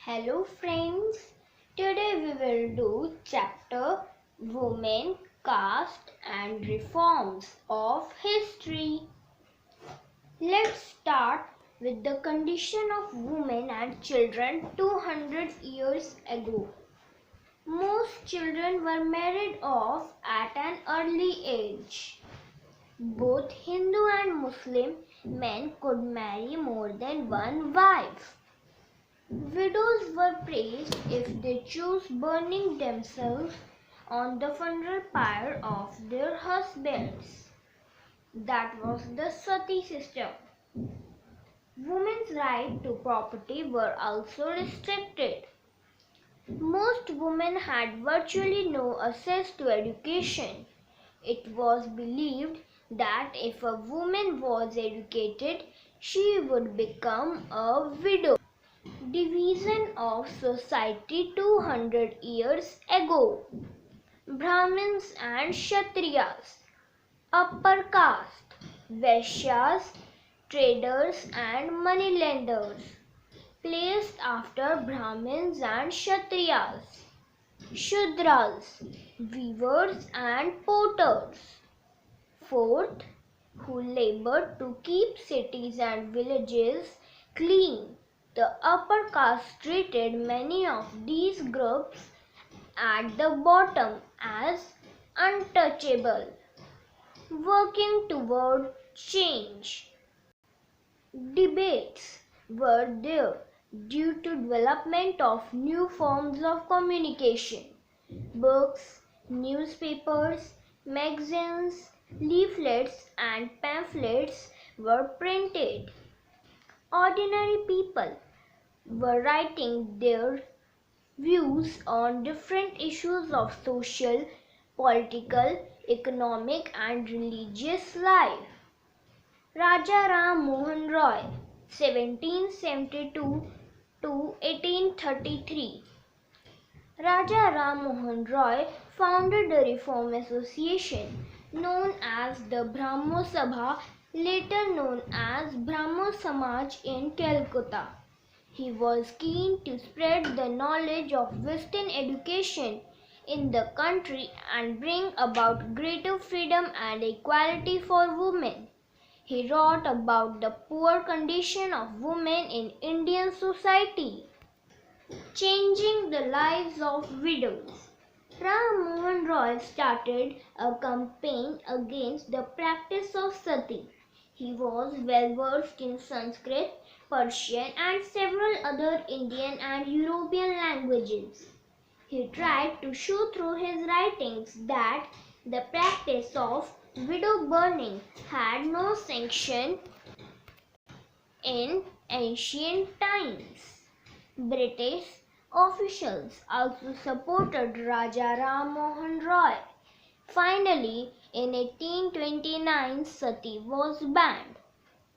Hello friends, today we will do chapter Women, Caste and Reforms of History. Let's start with the condition of women and children 200 years ago. Most children were married off at an early age. Both Hindu and Muslim men could marry more than one wife. Widows were praised if they chose burning themselves on the funeral pyre of their husbands. That was the sati system. Women's right to property were also restricted. Most women had virtually no access to education. It was believed that if a woman was educated, she would become a widow. Division of society 200 years ago. Brahmins and Kshatriyas. Upper caste. Vaishyas, traders and moneylenders. Placed after Brahmins and Kshatriyas. Shudras, weavers and potters. Fourth, who labored to keep cities and villages clean. The upper caste treated many of these groups at the bottom as untouchable. Working toward change. Debates were there due to development of new forms of communication. Books, newspapers, magazines, leaflets and pamphlets were printed. Ordinary people were writing their views on different issues of social, political, economic and religious life. Raja Ram Mohan Roy, 1772 to 1833. Raja Ram Mohan Roy founded a reform association known as the Brahmo Sabha, later known as Brahmo Samaj in Calcutta. He was keen to spread the knowledge of Western education in the country and bring about greater freedom and equality for women. He wrote about the poor condition of women in Indian society. Changing the lives of widows. Ram Mohan Roy started a campaign against the practice of sati. He was well versed in Sanskrit, Persian and several other Indian and European languages. He tried to show through his writings that the practice of widow burning had no sanction in ancient times. British officials also supported Raja Ram Mohan Roy. Finally, in 1829, sati was banned.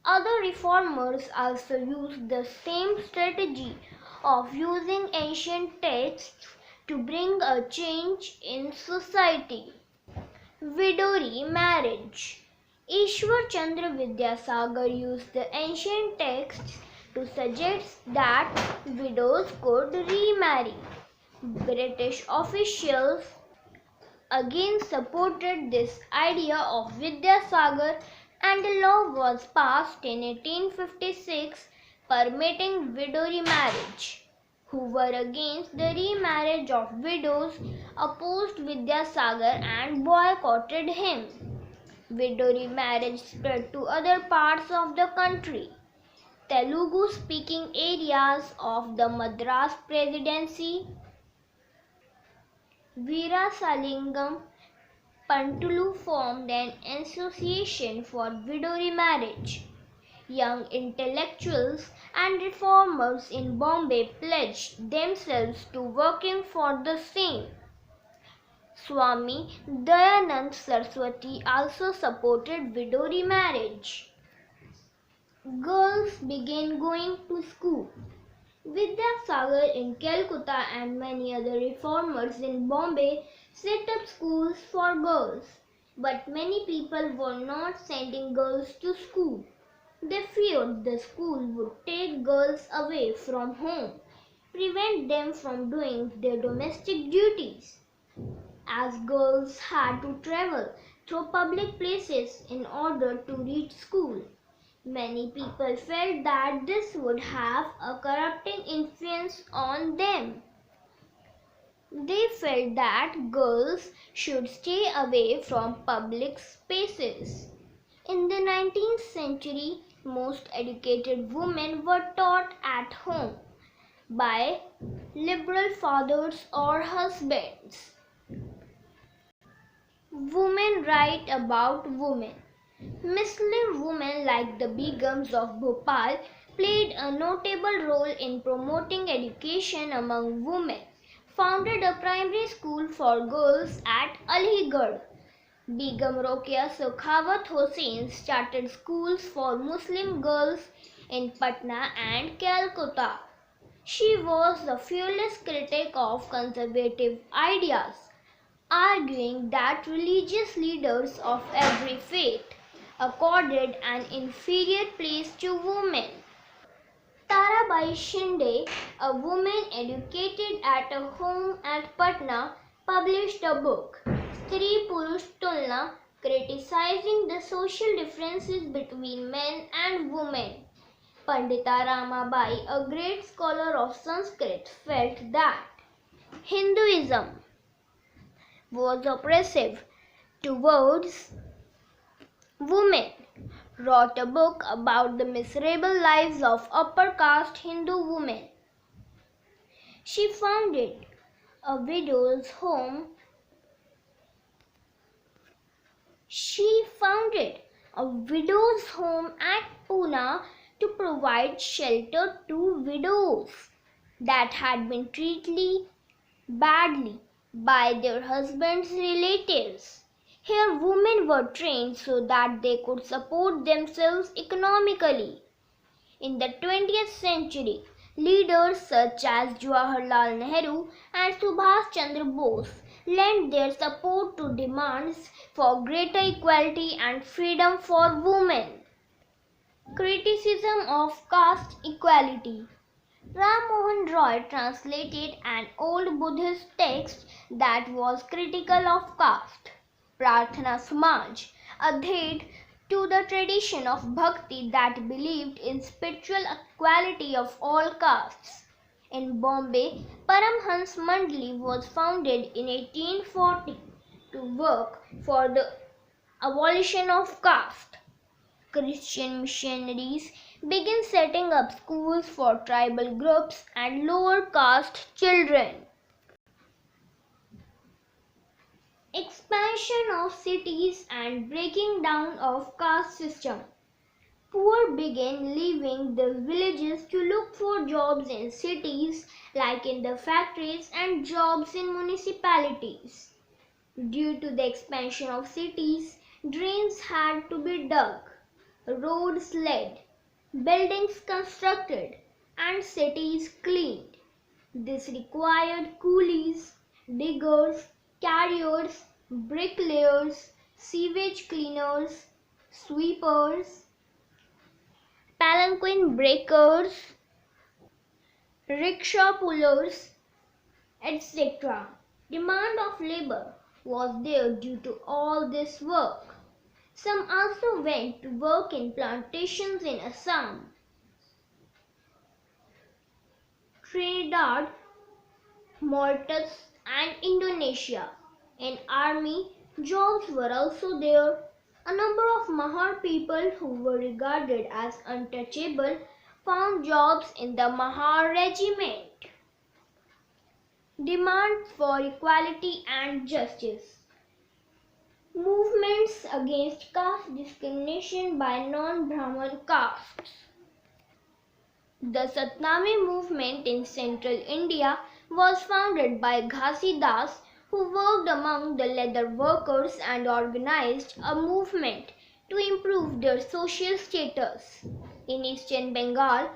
Other reformers also used the same strategy of using ancient texts to bring a change in society. Widow remarriage. Ishwar Chandra Vidyasagar used the ancient texts to suggest that widows could remarry. British officials again supported this idea of Vidyasagar and a law was passed in 1856 permitting widow remarriage. Who were against the remarriage of widows opposed Vidyasagar and boycotted him. Widow remarriage spread to other parts of the country. Telugu-speaking areas of the Madras Presidency, Veerasalingam Pantulu formed an association for widow remarriage. Young intellectuals and reformers in Bombay pledged themselves to working for the same. Swami Dayanand Saraswati also supported widow remarriage. Girls began going to school. Vidyasagar in Calcutta and many other reformers in Bombay set up schools for girls, but many people were not sending girls to school. They feared the school would take girls away from home, prevent prevented them from doing their domestic duties, as girls had to travel through public places in order to reach school. Many people felt that this would have a corrupting influence on them. They felt that girls should stay away from public spaces. In the 19th century, most educated women were taught at home by liberal fathers or husbands. Women write about women. Muslim women like the Begums of Bhopal played a notable role in promoting education among women, founded a primary school for girls at Aligarh. Begum Rokeya Sakhawat Hossain started schools for Muslim girls in Patna and Calcutta. She was the fearless critic of conservative ideas, arguing that religious leaders of every faith accorded an inferior place to women. Tarabai Shinde, a woman educated at a home at Patna, published a book, Stri Purush Tulna, criticizing the social differences between men and women. Pandita Ramabai, a great scholar of Sanskrit, felt that Hinduism was oppressive towards women, wrote a book about the miserable lives of upper caste Hindu women. She founded a widow's home. At Pune to provide shelter to widows that had been treated badly by their husbands' relatives. Here, women were trained so that they could support themselves economically. In the 20th century, leaders such as Jawaharlal Nehru and Subhash Chandra Bose lent their support to demands for greater equality and freedom for women. Criticism of caste equality. Ram Mohan Roy translated an old Buddhist text that was critical of caste. Prarthana Samaj adhered to the tradition of bhakti that believed in spiritual equality of all castes. In Bombay, Paramhans Mandali was founded in 1840 to work for the abolition of caste. Christian missionaries began setting up schools for tribal groups and lower caste children. Expansion of cities and breaking down of caste system. Poor began leaving the villages to look for jobs in cities like in the factories and jobs in municipalities. Due to the expansion of cities, drains had to be dug, roads laid, buildings constructed, and cities cleaned. This required coolies, diggers, carriers, bricklayers, sewage cleaners, sweepers, palanquin breakers, rickshaw pullers, etc. Demand of labor was there due to all this work. Some also went to work in plantations in Assam, Trinidad, Mauritius, and Indonesia. In army, jobs were also there. A number of Mahar people who were regarded as untouchable found jobs in the Mahar regiment. Demand for equality and justice. Movements against caste discrimination by non-Brahman castes. The Satnami movement in central India was founded by Ghasi Das, who worked among the leather workers and organized a movement to improve their social status. In eastern Bengal,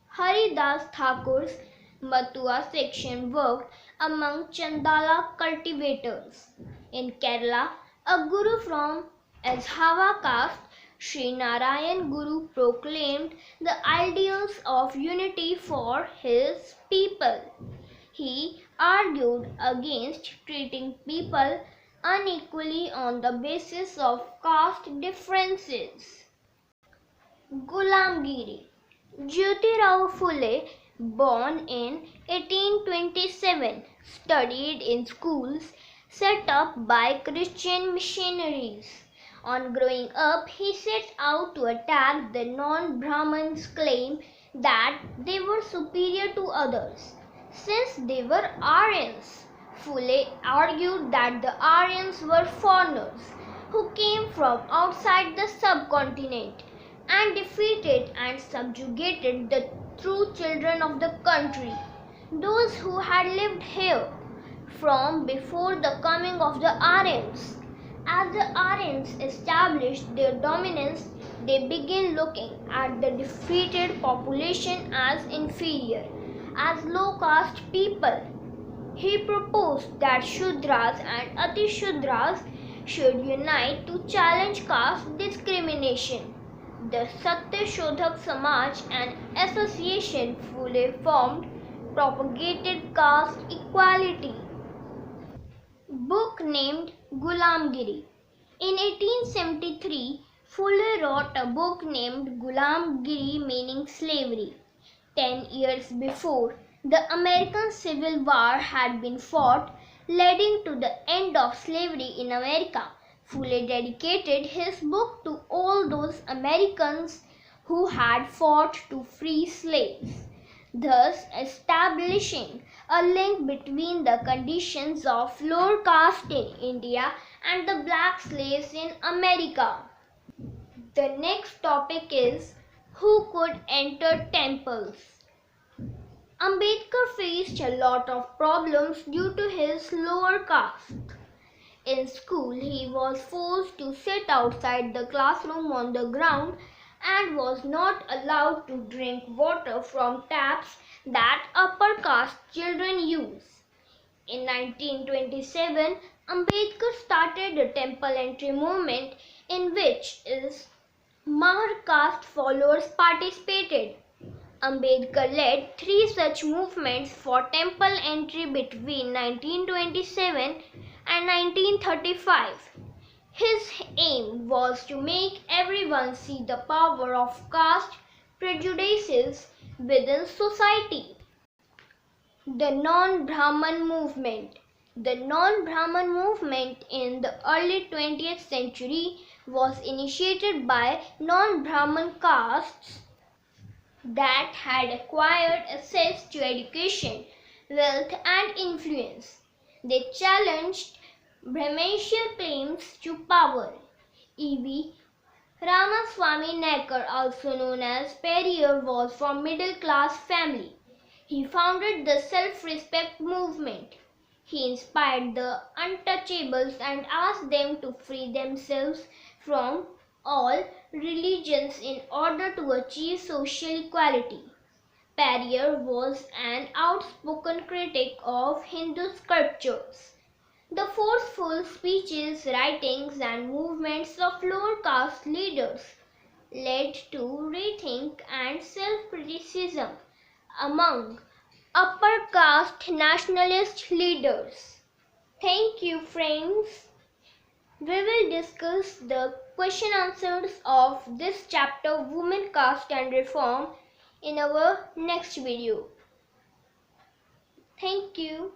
Hari Das Thakur's Matua section worked among Chandala cultivators. In Kerala, a guru from Ezhava caste, Sri Narayan Guru, proclaimed the ideals of unity for his people. He argued against treating people unequally on the basis of caste differences. Gulamgiri. Jyotirao Phule, born in 1827, studied in schools set up by Christian missionaries. On growing up, he set out to attack the non-Brahmins' claim that they were superior to others, since they were Aryans. Phule argued that the Aryans were foreigners who came from outside the subcontinent and defeated and subjugated the true children of the country, those who had lived here from before the coming of the Aryans. As the Aryans established their dominance, they began looking at the defeated population as inferior, as low caste people. He proposed that Shudras and Atishudras should unite to challenge caste discrimination. The Satya Shodhak Samaj, an association Phule formed, propagated caste equality. Book named Gulamgiri. In 1873, Phule wrote a book named Gulamgiri, meaning slavery. 10 years before, the American Civil War had been fought, leading to the end of slavery in America. Phule dedicated his book to all those Americans who had fought to free slaves, thus establishing a link between the conditions of lower caste in India and the black slaves in America. The next topic is who could enter temples. Ambedkar faced a lot of problems due to his lower caste. In school, he was forced to sit outside the classroom on the ground and was not allowed to drink water from taps that upper caste children use. In 1927, Ambedkar started a temple entry movement in which his Mahar caste followers participated. Ambedkar led 3 such movements for temple entry between 1927 and 1935. His aim was to make everyone see the power of caste prejudices within society. The non-Brahman movement. The non-Brahman movement in the early 20th century was initiated by non-Brahman castes that had acquired access to education, wealth and influence. They challenged Brahmanical claims to power. E.V. Ramaswamy Naikar, also known as Periyar, was from middle-class family. He founded the self-respect movement. He inspired the untouchables and asked them to free themselves from all religions in order to achieve social equality. Periyar was an outspoken critic of Hindu sculptures. The forceful speeches, writings and movements of lower caste leaders led to rethink and self-criticism among upper caste nationalist leaders. Thank you, friends. We will discuss the question answers of this chapter, Women, Caste and Reform, in our next video. Thank you.